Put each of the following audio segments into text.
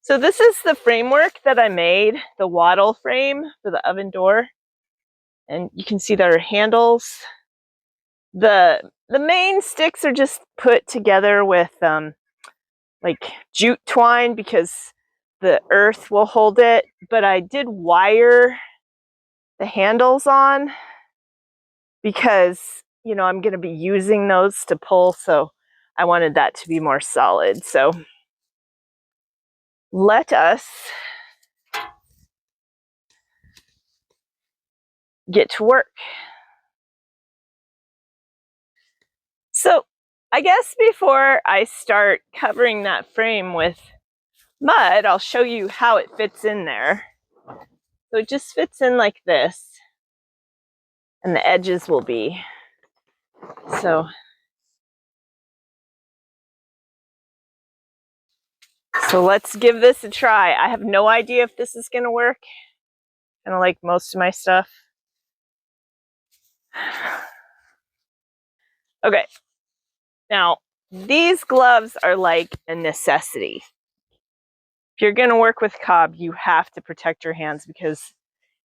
So this is the framework that I made, the wattle frame for the oven door. And you can see there are handles. The main sticks are just put together with like jute twine because the earth will hold it. But I did wire the handles on because, you know, I'm going to be using those to pull. So I wanted that to be more solid. So let us get to work. So I guess before I start covering that frame with mud, I'll show you how it fits in there. So it just fits in like this, and the edges will be. So let's give this a try. I have no idea if this is gonna work, kind of like most of my stuff. Okay, now these gloves are like a necessity. If you're gonna work with cob, you have to protect your hands because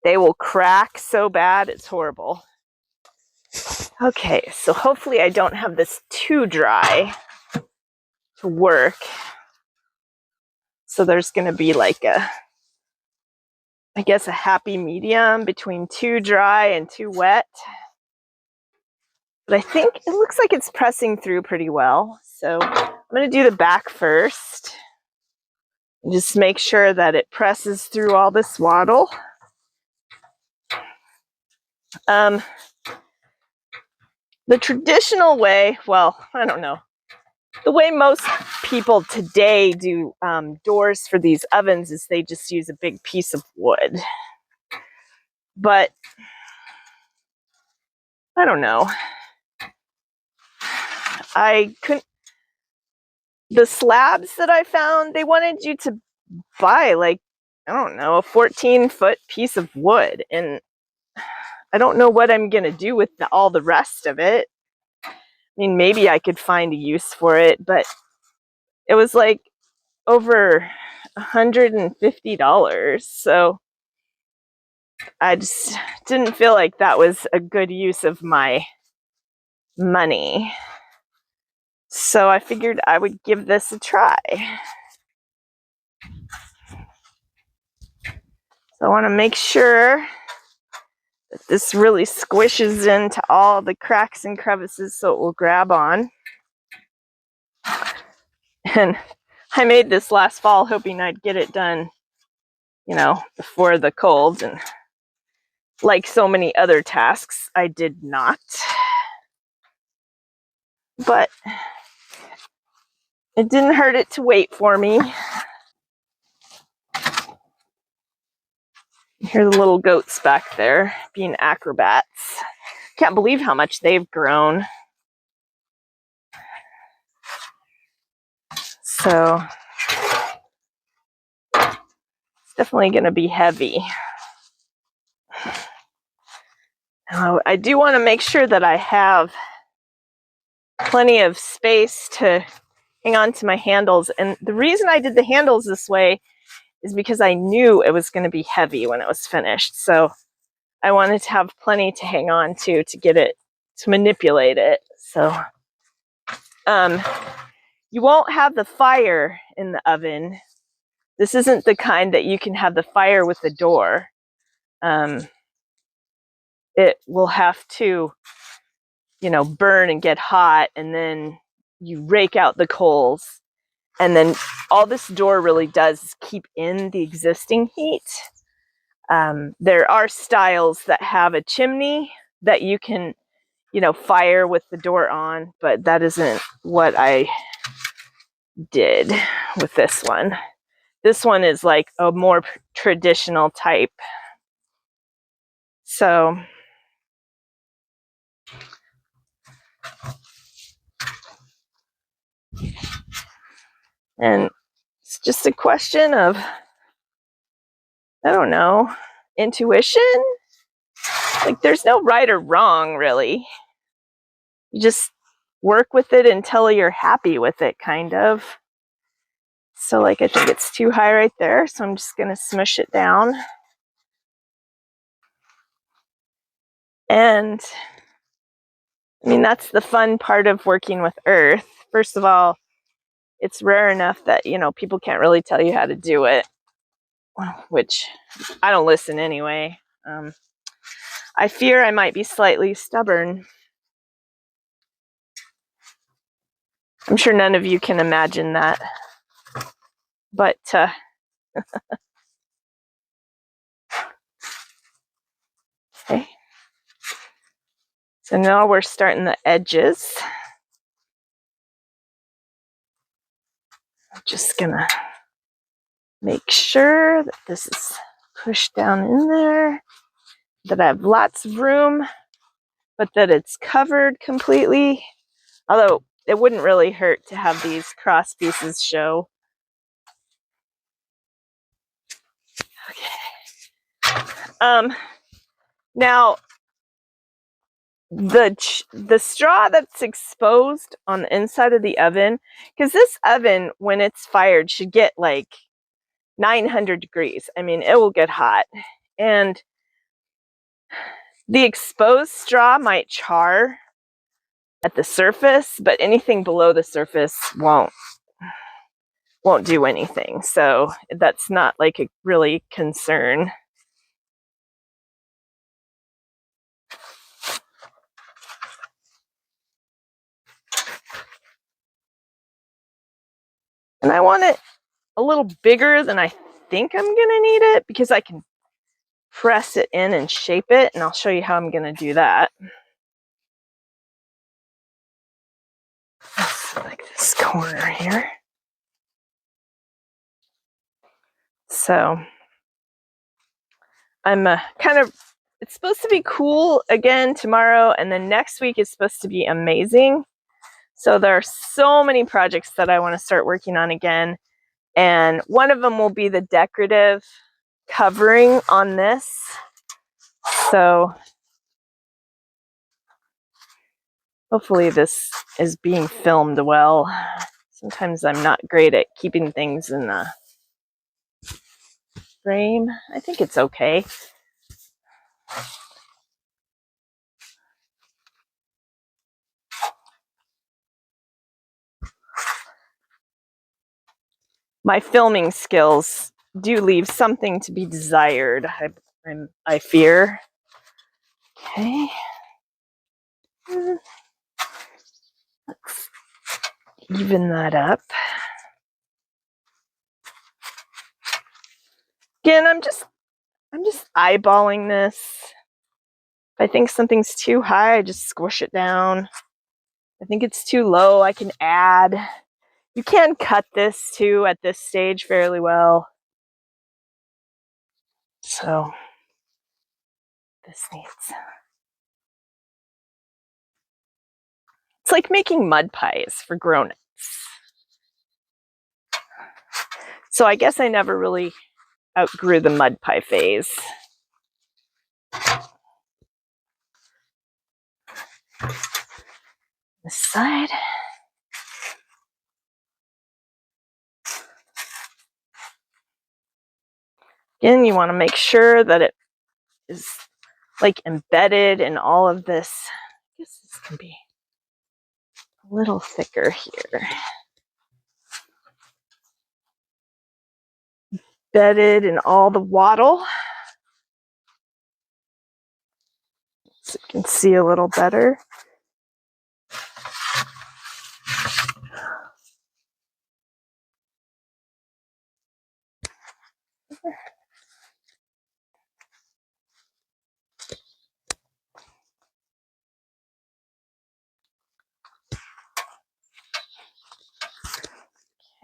they will crack so bad, it's horrible. Okay, so hopefully I don't have this too dry to work. So there's gonna be like I guess a happy medium between too dry and too wet. But I think it looks like it's pressing through pretty well. So I'm gonna do the back first. And just make sure that it presses through all this wattle. The traditional way, well, I don't know. The way most people today do doors for these ovens is they just use a big piece of wood. But I don't know. The slabs that I found, they wanted you to buy like, I don't know, a 14-foot piece of wood. And I don't know what I'm going to do with all the rest of it. I mean, maybe I could find a use for it, but it was like over $150. So I just didn't feel like that was a good use of my money. So I figured I would give this a try. So I want to make sure that this really squishes into all the cracks and crevices so it will grab on. And I made this last fall hoping I'd get it done, you know, before the cold. And like so many other tasks, I did not. But it didn't hurt it to wait for me. Here are the little goats back there being acrobats. Can't believe how much they've grown. So it's definitely going to be heavy. Now, I do want to make sure that I have plenty of space to hang on to my handles. And the reason I did the handles this way is because I knew it was going to be heavy when it was finished. So I wanted to have plenty to hang on to get it, to manipulate it. So you won't have the fire in the oven. This isn't the kind that you can have the fire with the door. It will have to, you know, burn and get hot, and then you rake out the coals. And then all this door really does is keep in the existing heat. There are styles that have a chimney that you can, you know, fire with the door on, but that isn't what I did with this one. This one is like a more traditional type. So and it's just a question of, I don't know, intuition. Like there's no right or wrong, really. You just work with it until you're happy with it, kind of. So like I think it's too high right there, so I'm just going to smush it down. And I mean, that's the fun part of working with earth. First of all, it's rare enough that, you know, people can't really tell you how to do it, which I don't listen anyway. I fear I might be slightly stubborn. I'm sure none of you can imagine that. But okay. So now we're starting the edges. I'm just gonna make sure that this is pushed down in there, that I have lots of room, but that it's covered completely. Although it wouldn't really hurt to have these cross pieces show. Okay. Now the straw that's exposed on the inside of the oven, because this oven, when it's fired, should get like 900 degrees. I mean, it will get hot. And the exposed straw might char at the surface, but anything below the surface won't do anything. So that's not like a really concern. And I want it a little bigger than I think I'm gonna need it, because I can press it in and shape it, and I'll show you how I'm gonna do that. Like this corner here. So I'm kind of, it's supposed to be cool again tomorrow, and then next week is supposed to be amazing. So there are so many projects that I want to start working on again, and one of them will be the decorative covering on this. So hopefully this is being filmed well. Sometimes I'm not great at keeping things in the frame. I think it's okay. My filming skills do leave something to be desired, I fear. Okay. Let's even that up. Again, I'm just eyeballing this. If I think something's too high, I just squish it down. If I think it's too low, I can add. You can cut this too at this stage fairly well. So this needs, it's like making mud pies for grown-ups. So I guess I never really outgrew the mud pie phase. This side. Again, you want to make sure that it is like embedded in all of this. I guess this can be a little thicker here. Embedded in all the wattle, so you can see a little better.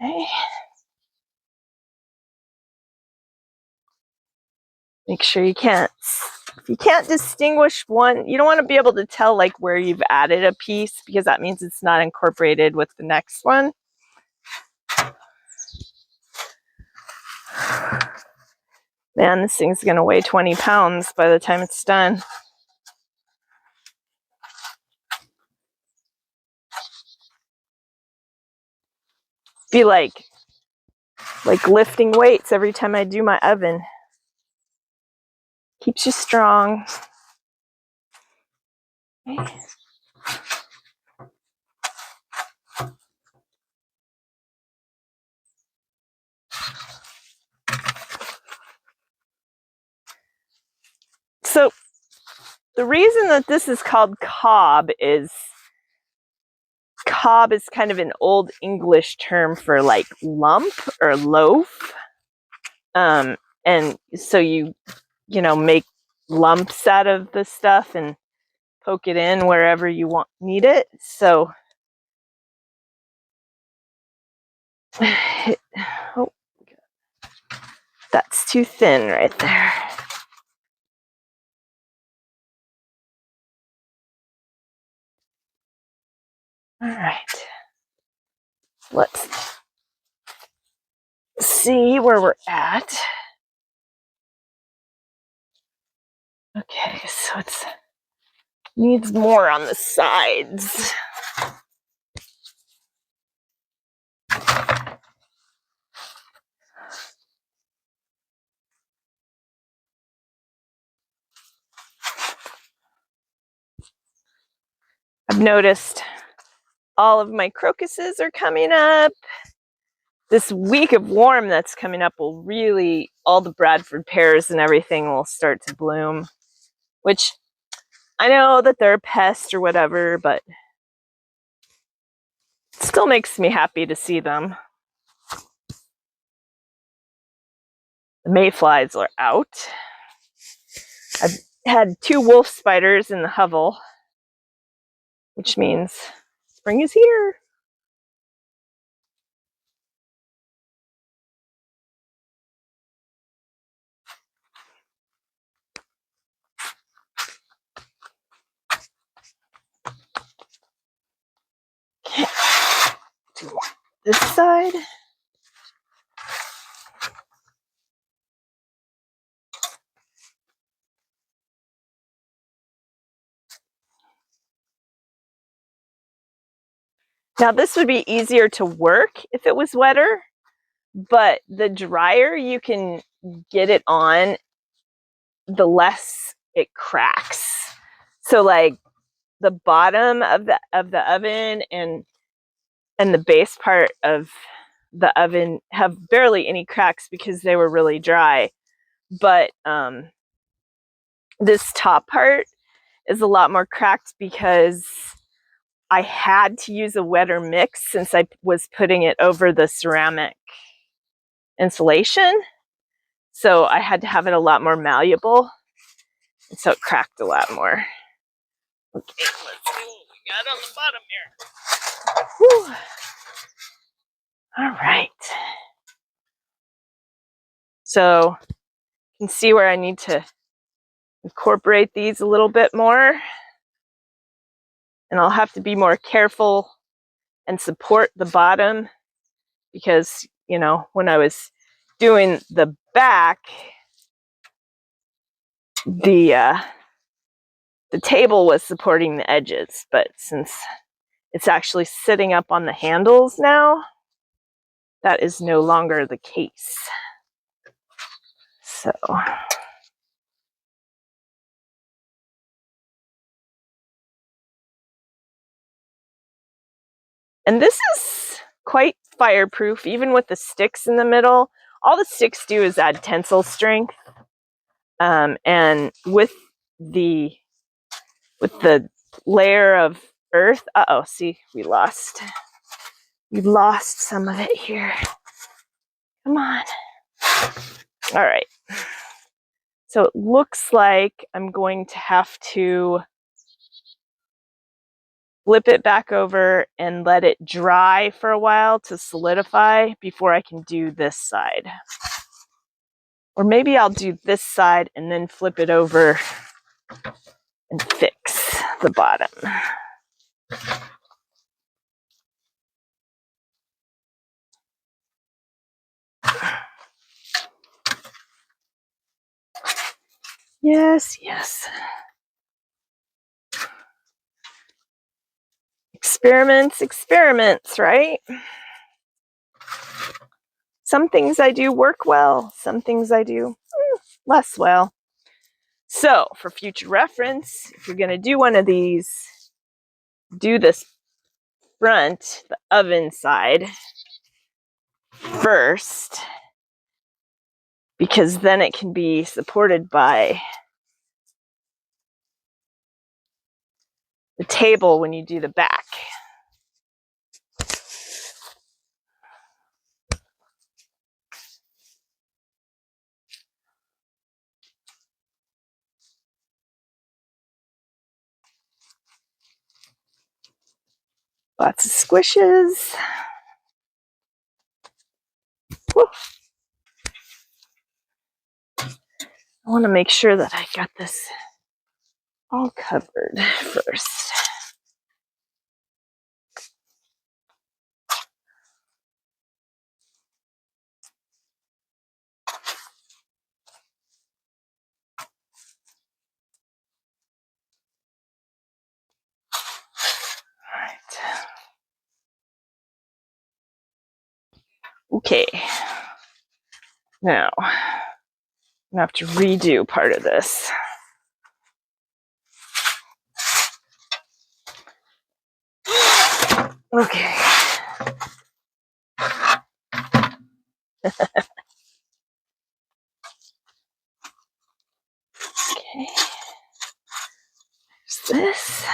Okay. Make sure you can't, if you can't distinguish one, you don't want to be able to tell like where you've added a piece, because that means it's not incorporated with the next one. Man, this thing's gonna weigh 20 pounds by the time it's done. Be like Like lifting weights every time I do my oven. Keeps you strong. Okay. So the reason that this is called cob is kind of an old English term for like lump or loaf. And so you make lumps out of the stuff and poke it in wherever you need it. So oh, that's too thin right there. All right. Let's see where we're at. Okay, so it needs more on the sides. I've noticed all of my crocuses are coming up. This week of warm that's coming up will really, all the Bradford pears and everything will start to bloom, which I know that they're a pest or whatever, but it still makes me happy to see them. The mayflies are out. I've had 2 wolf spiders in the hovel, which means spring is here. Okay. This side. Now this would be easier to work if it was wetter, but the drier you can get it on, the less it cracks. So like the bottom of the oven and the base part of the oven have barely any cracks because they were really dry. But this top part is a lot more cracked because I had to use a wetter mix since I was putting it over the ceramic insulation. So I had to have it a lot more malleable. And so it cracked a lot more. Okay, let's see what we got on the bottom here. Whew. All right. So you can see where I need to incorporate these a little bit more. And I'll have to be more careful and support the bottom because, when I was doing the back, the table was supporting the edges, but since it's actually sitting up on the handles now, that is no longer the case. So and this is quite fireproof, even with the sticks in the middle. All the sticks do is add tensile strength. And with the layer of earth, see, we lost some of it here. Come on. All right. So it looks like I'm going to have to flip it back over and let it dry for a while to solidify before I can do this side. Or maybe I'll do this side and then flip it over and fix the bottom. Yes, yes. Experiments, right? Some things I do work well, some things I do less well. So for future reference, if you're going to do one of these, do this front, the oven side first, because then it can be supported by the table when you do the back. Lots of squishes. Woo. I want to make sure that I got this all covered first. Okay, now I'm gonna have to redo part of this. Okay. Okay. There's this.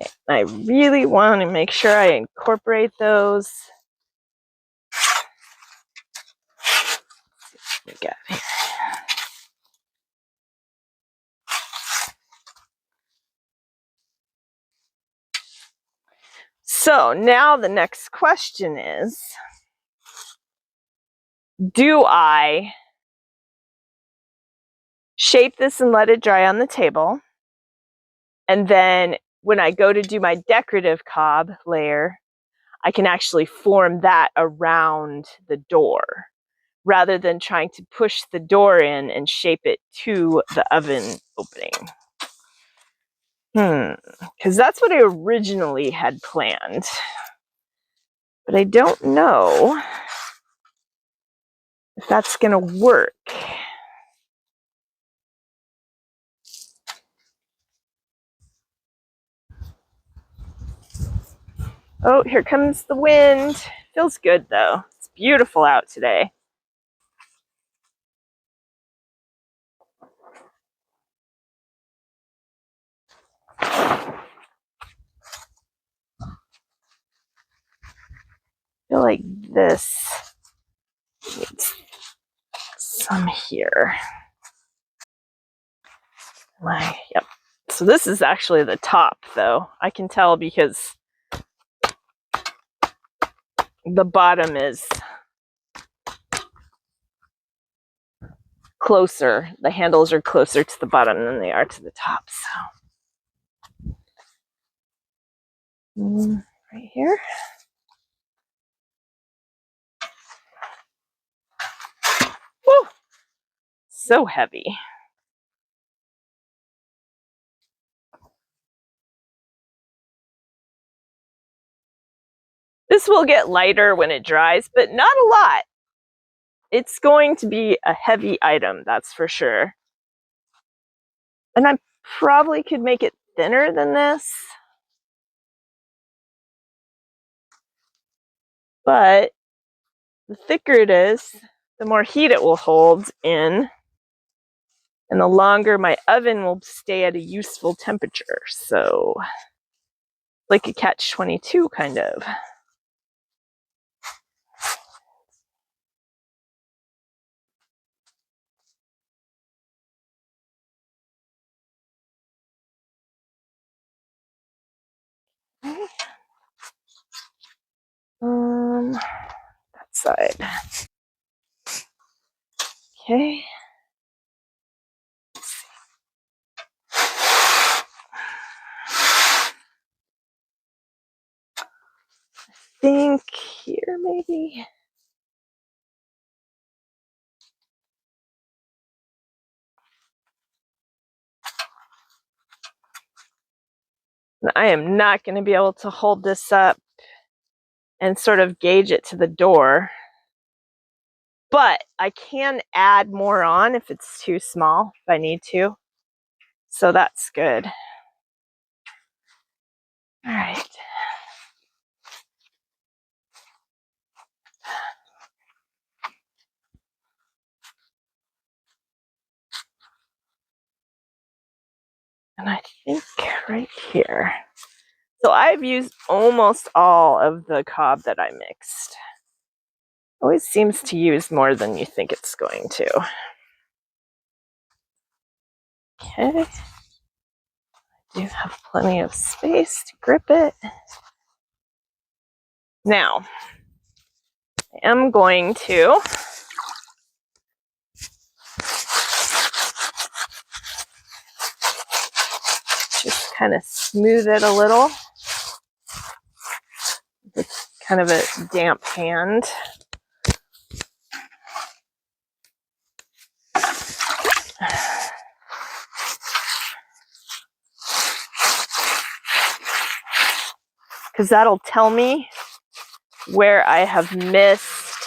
Okay. I really want to make sure I incorporate those. We got here. So now the next question is, do I shape this and let it dry on the table? And then when I go to do my decorative cob layer, I can actually form that around the door rather than trying to push the door in and shape it to the oven opening. Because that's what I originally had planned. But I don't know if that's going to work. Oh, here comes the wind. Feels good though. It's beautiful out today. I feel like this needs some here. Yep. So this is actually the top though. I can tell because the bottom is closer. The handles are closer to the bottom than they are to the top. So right here. Woo! So heavy. This will get lighter when it dries, but not a lot. It's going to be a heavy item, that's for sure. And I probably could make it thinner than this. But the thicker it is, the more heat it will hold in, and the longer my oven will stay at a useful temperature. So, like a catch-22 kind of. That side. Okay. I think here maybe. I am not going to be able to hold this up and sort of gauge it to the door. But I can add more on if it's too small, if I need to. So that's good. All right. And I think right here. So I've used almost all of the cob that I mixed. Always seems to use more than you think it's going to. Okay. I do have plenty of space to grip it. Now, I am going to just kind of smooth it a little. It's kind of a damp hand. Because that'll tell me where I have missed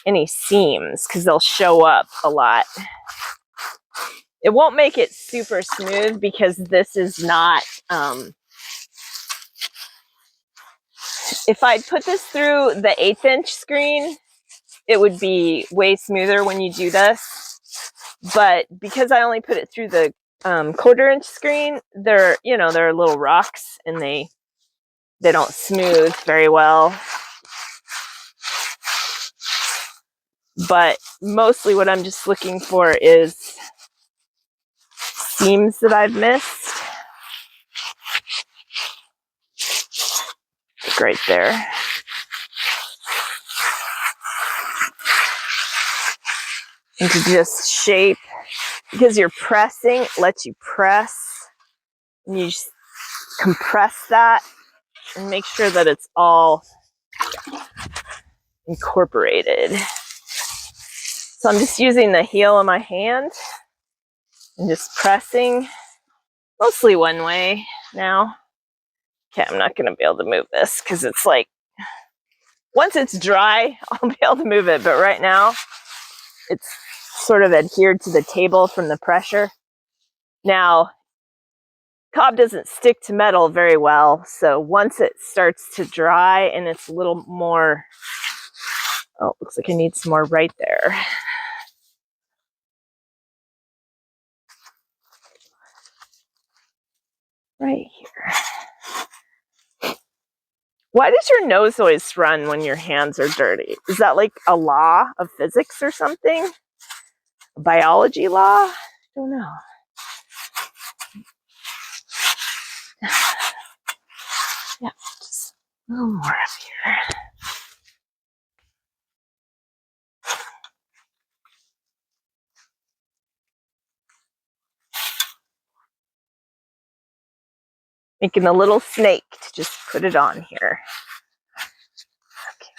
any seams, because they'll show up a lot. It won't make it super smooth because this is not, if I put this through the 1/8 inch screen, it would be way smoother when you do this. But because I only put it through the 1/4 inch screen, they're little rocks and they don't smooth very well. But mostly what I'm just looking for is seams that I've missed. Right there. And to just shape, because you're pressing, it lets you press, and you just compress that and make sure that it's all incorporated. So I'm just using the heel of my hand and just pressing, mostly one way now. Okay, I'm not going to be able to move this because it's like, once it's dry, I'll be able to move it. But right now, it's sort of adhered to the table from the pressure. Now, cob doesn't stick to metal very well. So once it starts to dry and it's a little more, oh, looks like I need some more right there. Right here. Why does your nose always run when your hands are dirty? Is that like a law of physics or something? A biology law? I don't know. Yeah, just a little more up here. Making a little snake to just put it on here. Okay.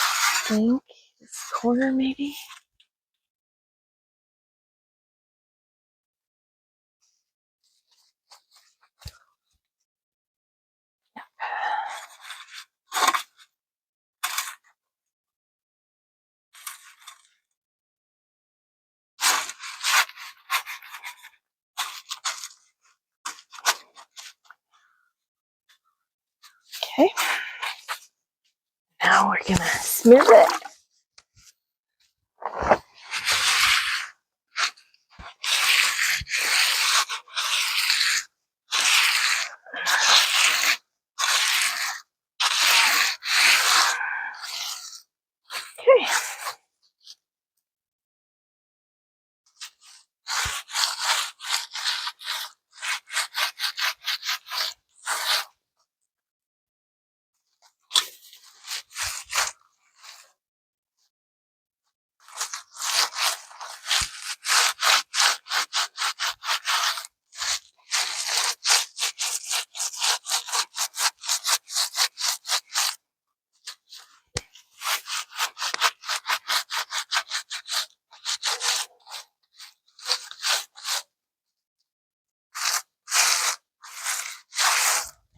I think this corner maybe. Okay. Now we're gonna smooth it. Okay.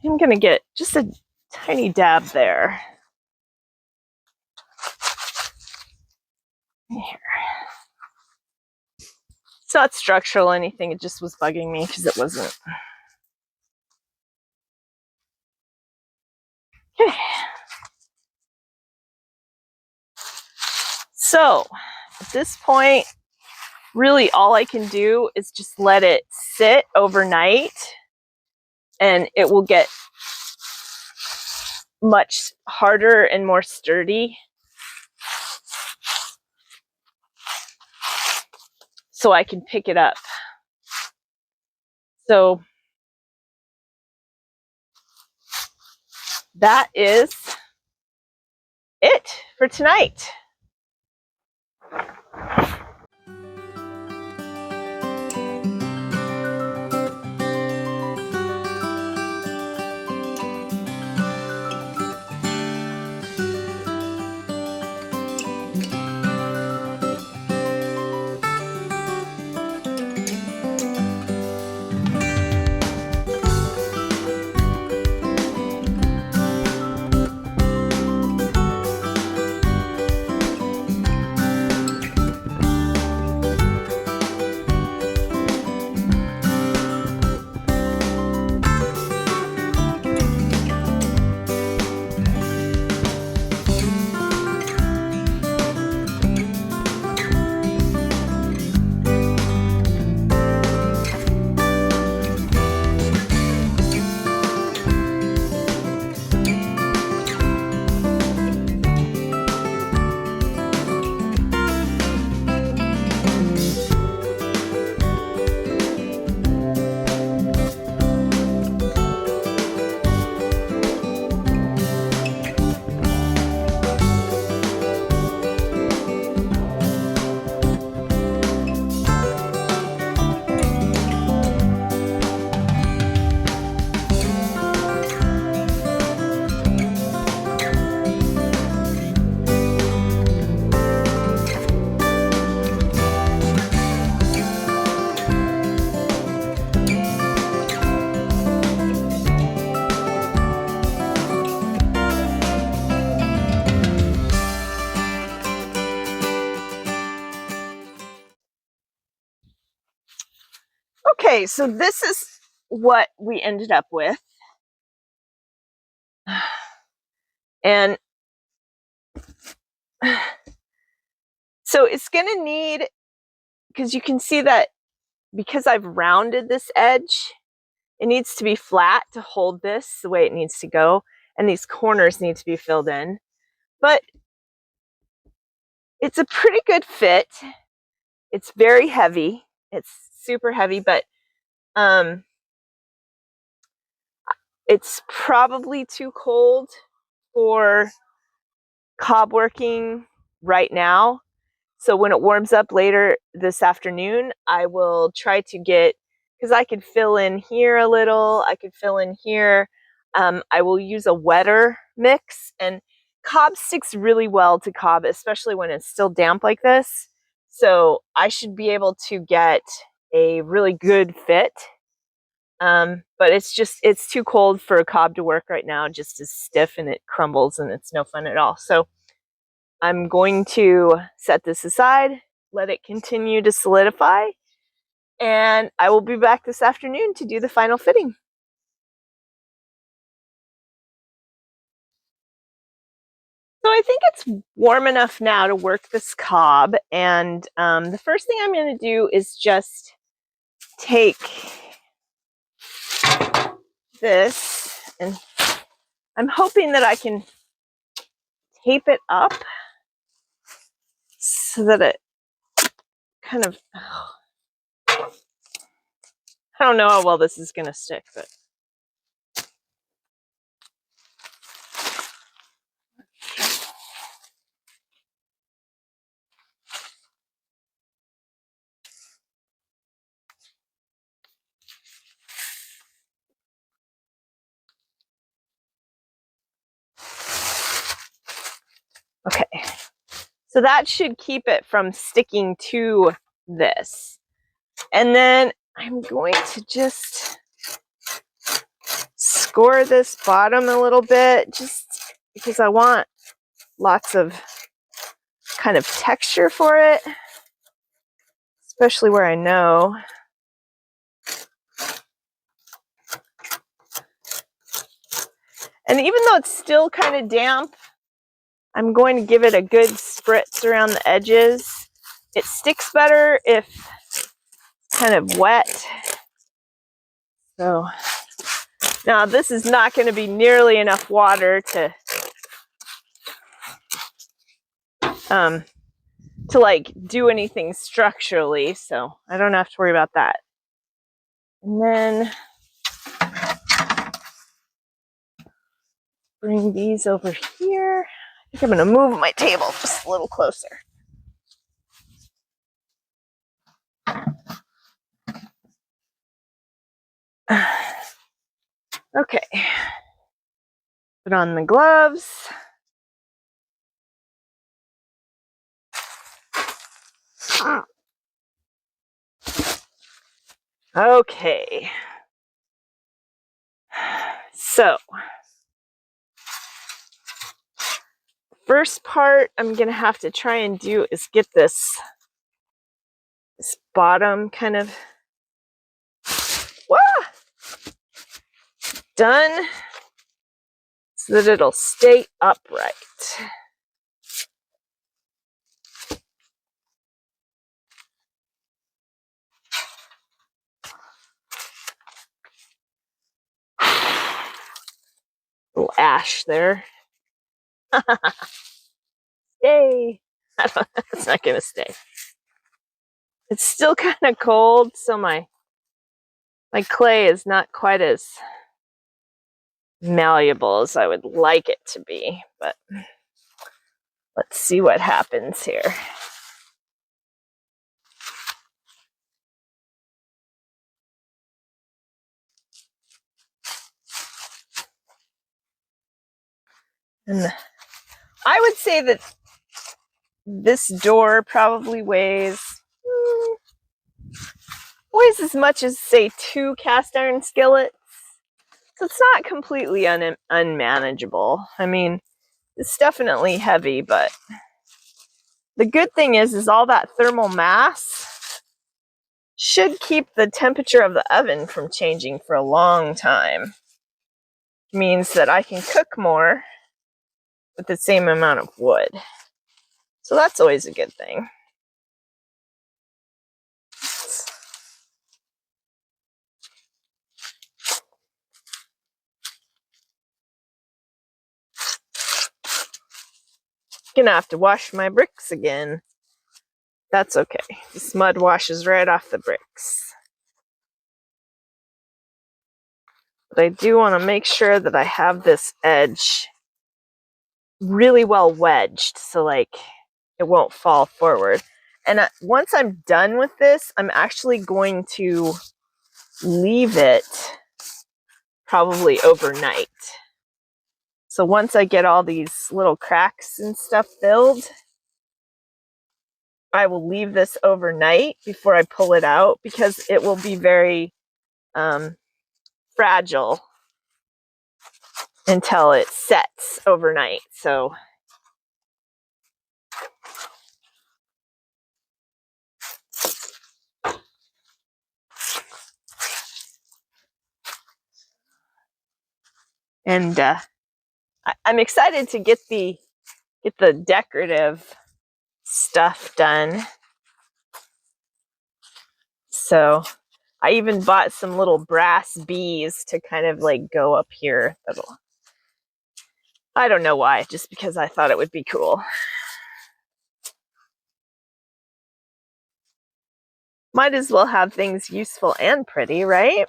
I'm gonna get just a tiny dab there. Here. It's not structural or anything, it just was bugging me because it wasn't. Okay. So at this point, really all I can do is just let it sit overnight and it will get much harder and more sturdy. So I can pick it up. So that is it for tonight. Okay, so this is what we ended up with. And so it's going to need, because you can see that because I've rounded this edge, it needs to be flat to hold this the way it needs to go. And these corners need to be filled in. But it's a pretty good fit. It's very heavy. It's super heavy, but it's probably too cold for cob working right now. So when it warms up later this afternoon, I will try to get, because I could fill in here a little, I could fill in here. I will use a wetter mix, and cob sticks really well to cob, especially when it's still damp like this. So I should be able to get a really good fit. But it's too cold for a cob to work right now, just as stiff, and it crumbles and it's no fun at all. So I'm going to set this aside, let it continue to solidify, and I will be back this afternoon to do the final fitting. So I think it's warm enough now to work this cob, and the first thing I'm going to do is just take this, and I'm hoping that I can tape it up so that it kind of, I don't know how well this is going to stick, but okay. So that should keep it from sticking to this. And then I'm going to just score this bottom a little bit just because I want lots of kind of texture for it, especially where I know. And even though it's still kind of damp, I'm going to give it a good spritz around the edges. It sticks better if it's kind of wet. So now this is not going to be nearly enough water to like do anything structurally, so I don't have to worry about that. And then bring these over here. I think I'm going to move my table just a little closer. Okay. Put on the gloves. Okay. So, first part I'm going to have to try and do is get this bottom kind of done so that it'll stay upright. Little ash there. Stay. It's not going to stay. It's still kind of cold, so my clay is not quite as malleable as I would like it to be, but let's see what happens here. And I would say that this door probably weighs as much as, say, 2 cast iron skillets. So it's not completely unmanageable. I mean, it's definitely heavy, but the good thing is all that thermal mass should keep the temperature of the oven from changing for a long time. It means that I can cook more with the same amount of wood. So that's always a good thing. Gonna have to wash my bricks again. That's okay. This mud washes right off the bricks. But I do want to make sure that I have this edge really well wedged so like it won't fall forward. And once I'm done with this, I'm actually going to leave it probably overnight. So once I get all these little cracks and stuff filled, I will leave this overnight before I pull it out because it will be very fragile until it sets overnight. So and I'm excited to get the decorative stuff done. So I even bought some little brass bees to kind of like go up here. I don't know why, just because I thought it would be cool. Might as well have things useful and pretty, right?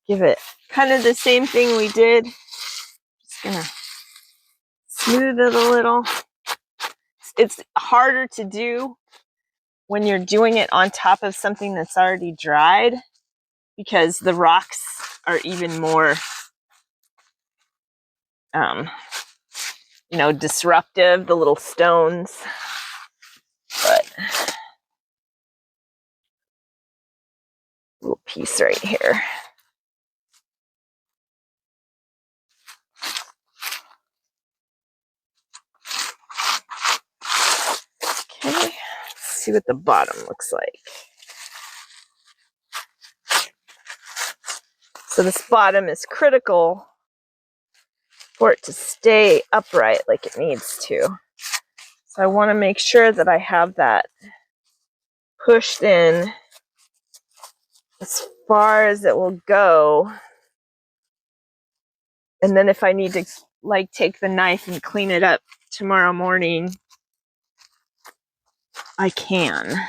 give it kind of the same thing we did. Just gonna smooth it a little. It's harder to do when you're doing it on top of something that's already dried because the rocks are even more, disruptive, the little stones. But little piece right here. Okay, let's see what the bottom looks like. So this bottom is critical for it to stay upright like it needs to. So I want to make sure that I have that pushed in as far as it will go. And then if I need to take the knife and clean it up tomorrow morning, I can.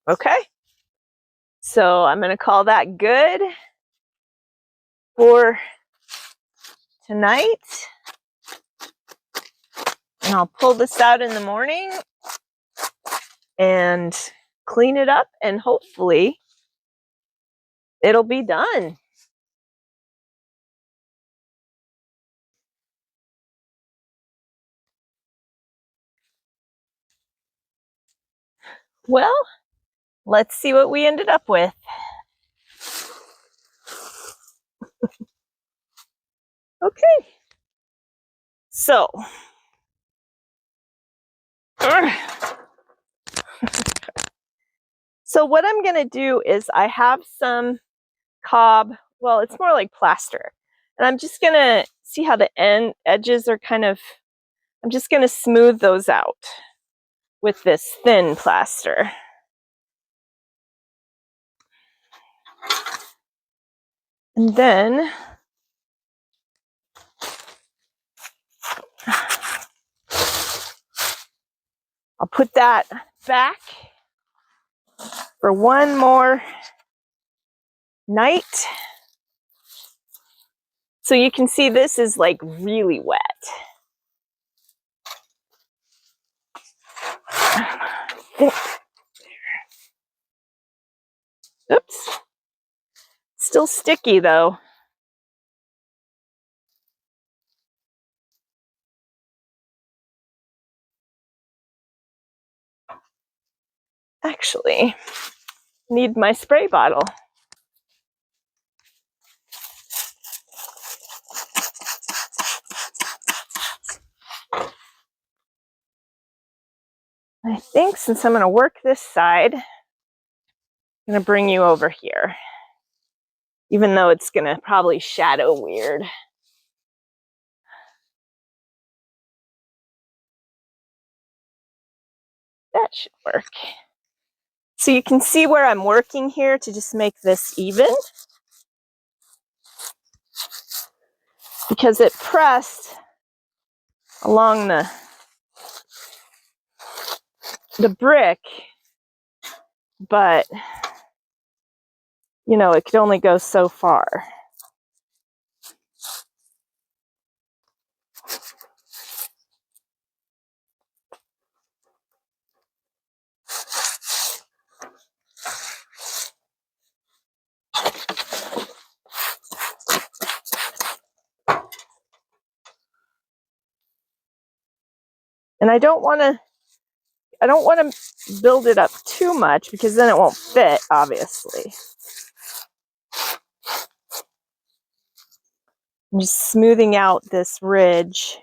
Okay, so I'm going to call that good for tonight. And I'll pull this out in the morning and clean it up, and hopefully it'll be done. Well, let's see what we ended up with. Okay, so what I'm going to do is I have some cob, well, it's more like plaster, and I'm just going to see how the edges are kind of, I'm just going to smooth those out with this thin plaster. And then I'll put that back for one more night. So you can see this is like really wet. Oops. Still sticky though. Actually, need my spray bottle. I think since I'm going to work this side, I'm going to bring you over here, even though it's going to probably shadow weird. That should work. So you can see where I'm working here to just make this even, because it pressed along the brick, but it could only go so far. And I don't want to I don't want to build it up too much because then it won't fit, obviously. I'm just smoothing out this ridge.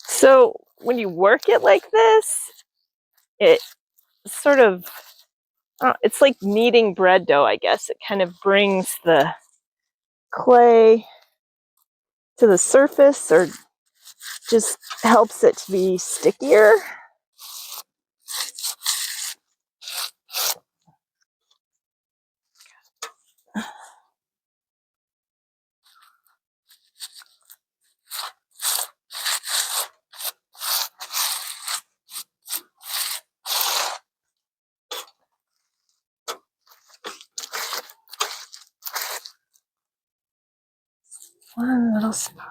So when you work it like this, it sort of, it's like kneading bread dough, I guess. It kind of brings the clay to the surface or just helps it to be stickier. One little spot.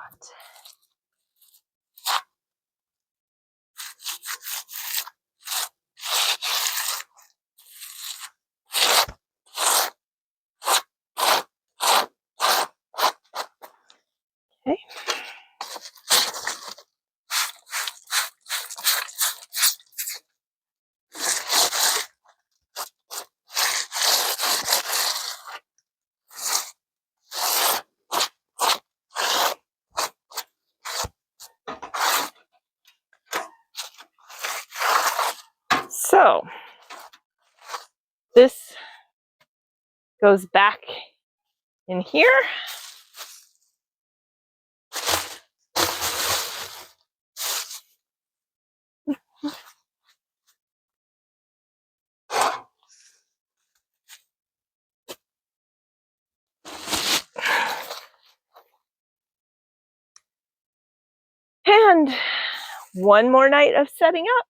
Okay. So this goes back in here. And one more night of setting up.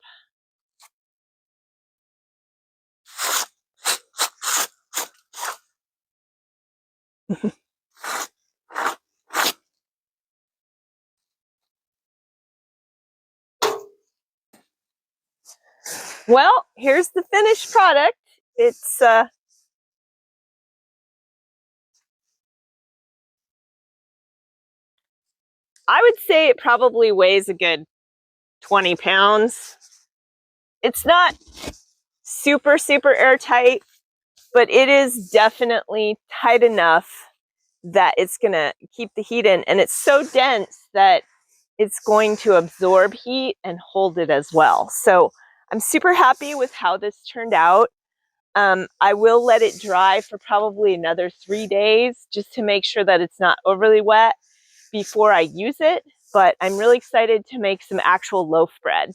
Well, here's the finished product. It's I would say it probably weighs a good 20 pounds. It's not super, super airtight, but it is definitely tight enough that it's gonna keep the heat in, and it's so dense that it's going to absorb heat and hold it as well. So I'm super happy with how this turned out. I will let it dry for probably another 3 days just to make sure that it's not overly wet before I use it, but I'm really excited to make some actual loaf bread.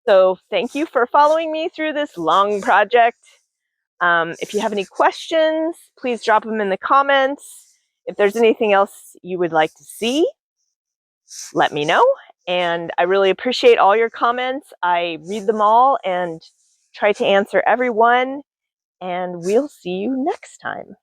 So thank you for following me through this long project. If you have any questions, please drop them in the comments. If there's anything else you would like to see, let me know. And I really appreciate all your comments. I read them all and try to answer every one. And we'll see you next time.